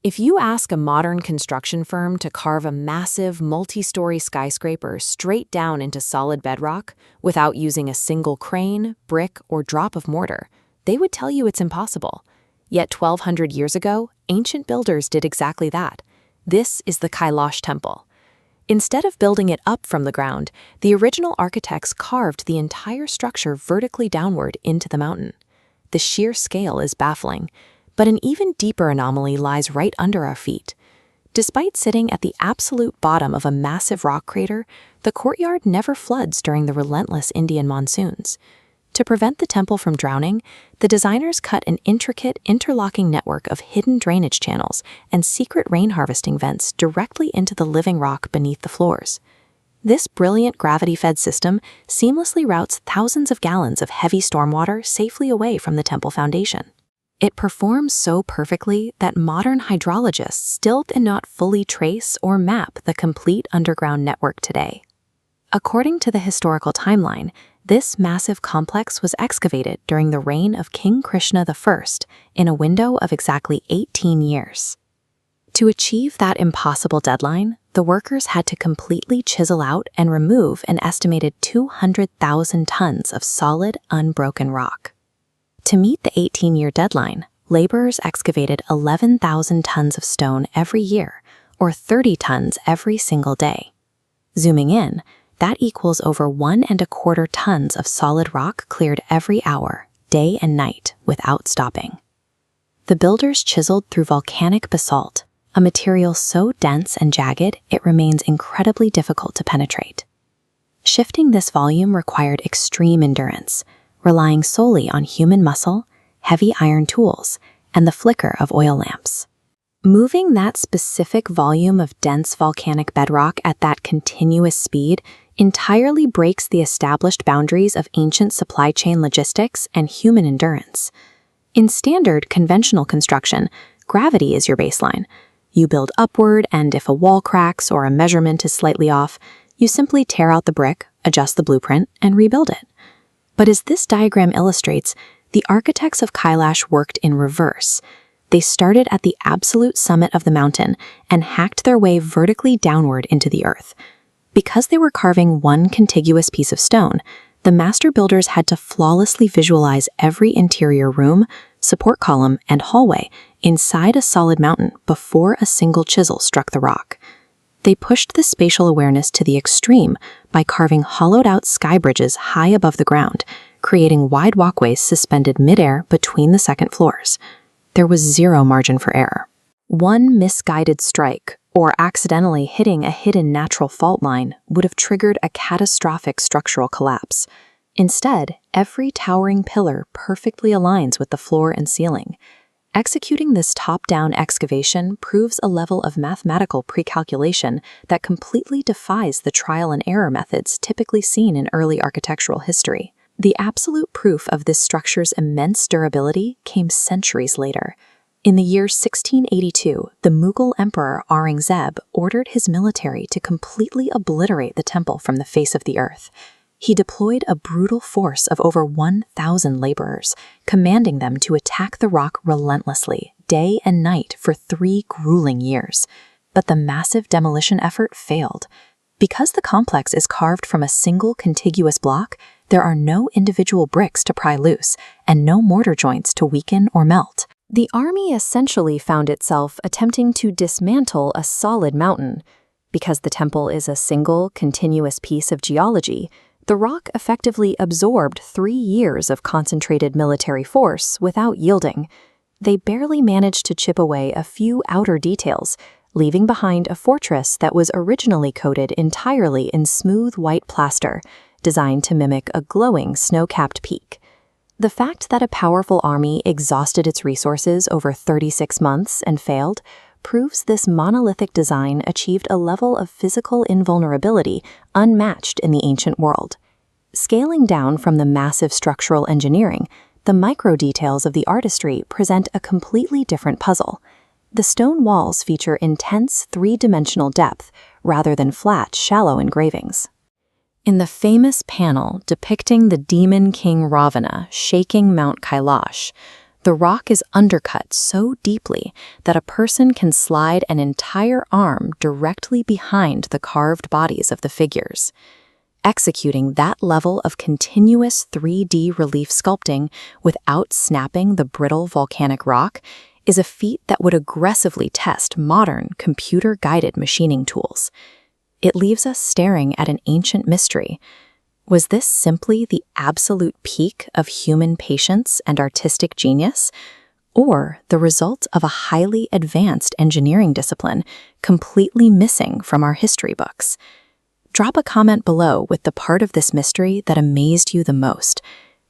If you ask a modern construction firm to carve a massive, multi-story skyscraper straight down into solid bedrock without using a single crane, brick, or drop of mortar, they would tell you it's impossible. Yet 1,200 years ago, ancient builders did exactly that. This is the Kailash Temple. Instead of building it up from the ground, the original architects carved the entire structure vertically downward into the mountain. The sheer scale is baffling. But an even deeper anomaly lies right under our feet. Despite sitting at the absolute bottom of a massive rock crater, the courtyard never floods during the relentless Indian monsoons. To prevent the temple from drowning, the designers cut an intricate, interlocking network of hidden drainage channels and secret rain harvesting vents directly into the living rock beneath the floors. This brilliant gravity-fed system seamlessly routes thousands of gallons of heavy stormwater safely away from the temple foundation. It performs so perfectly that modern hydrologists still cannot fully trace or map the complete underground network today. According to the historical timeline, this massive complex was excavated during the reign of King Krishna I in a window of exactly 18 years. To achieve that impossible deadline, the workers had to completely chisel out and remove an estimated 200,000 tons of solid, unbroken rock. To meet the 18-year deadline, laborers excavated 11,000 tons of stone every year, or 30 tons every single day. Zooming in, that equals over 1¼ tons of solid rock cleared every hour, day and night, without stopping. The builders chiseled through volcanic basalt, a material so dense and jagged it remains incredibly difficult to penetrate. Shifting this volume required extreme endurance, relying solely on human muscle, heavy iron tools, and the flicker of oil lamps. Moving that specific volume of dense volcanic bedrock at that continuous speed entirely breaks the established boundaries of ancient supply chain logistics and human endurance. In standard, conventional construction, gravity is your baseline. You build upward, and if a wall cracks or a measurement is slightly off, you simply tear out the brick, adjust the blueprint, and rebuild it. But as this diagram illustrates, the architects of Kailash worked in reverse. They started at the absolute summit of the mountain and hacked their way vertically downward into the earth. Because they were carving one contiguous piece of stone, the master builders had to flawlessly visualize every interior room, support column, and hallway inside a solid mountain before a single chisel struck the rock. They pushed the spatial awareness to the extreme by carving hollowed-out sky bridges high above the ground, creating wide walkways suspended midair between the second floors. There was zero margin for error. One misguided strike, or accidentally hitting a hidden natural fault line, would have triggered a catastrophic structural collapse. Instead, every towering pillar perfectly aligns with the floor and ceiling. Executing this top-down excavation proves a level of mathematical precalculation that completely defies the trial-and-error methods typically seen in early architectural history. The absolute proof of this structure's immense durability came centuries later. In the year 1682, the Mughal Emperor Aurangzeb ordered his military to completely obliterate the temple from the face of the earth. He deployed a brutal force of over 1,000 laborers, commanding them to attack the rock relentlessly, day and night for 3 grueling years. But the massive demolition effort failed. Because the complex is carved from a single contiguous block, there are no individual bricks to pry loose and no mortar joints to weaken or melt. The army essentially found itself attempting to dismantle a solid mountain. Because the temple is a single, continuous piece of geology, the rock effectively absorbed 3 years of concentrated military force without yielding. They barely managed to chip away a few outer details, leaving behind a fortress that was originally coated entirely in smooth white plaster, designed to mimic a glowing snow-capped peak. The fact that a powerful army exhausted its resources over 36 months and failed proves this monolithic design achieved a level of physical invulnerability unmatched in the ancient world. Scaling down from the massive structural engineering, the micro-details of the artistry present a completely different puzzle. The stone walls feature intense 3-dimensional depth rather than flat, shallow engravings. In the famous panel depicting the demon king Ravana shaking Mount Kailash, The rock is undercut so deeply that a person can slide an entire arm directly behind the carved bodies of the figures. Executing that level of continuous 3D relief sculpting without snapping the brittle volcanic rock is a feat that would aggressively test modern computer-guided machining tools. It leaves us staring at an ancient mystery. Was this simply the absolute peak of human patience and artistic genius, or the result of a highly advanced engineering discipline completely missing from our history books? Drop a comment below with the part of this mystery that amazed you the most.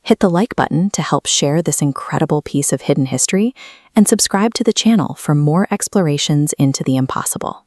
Hit the like button to help share this incredible piece of hidden history, and subscribe to the channel for more explorations into the impossible.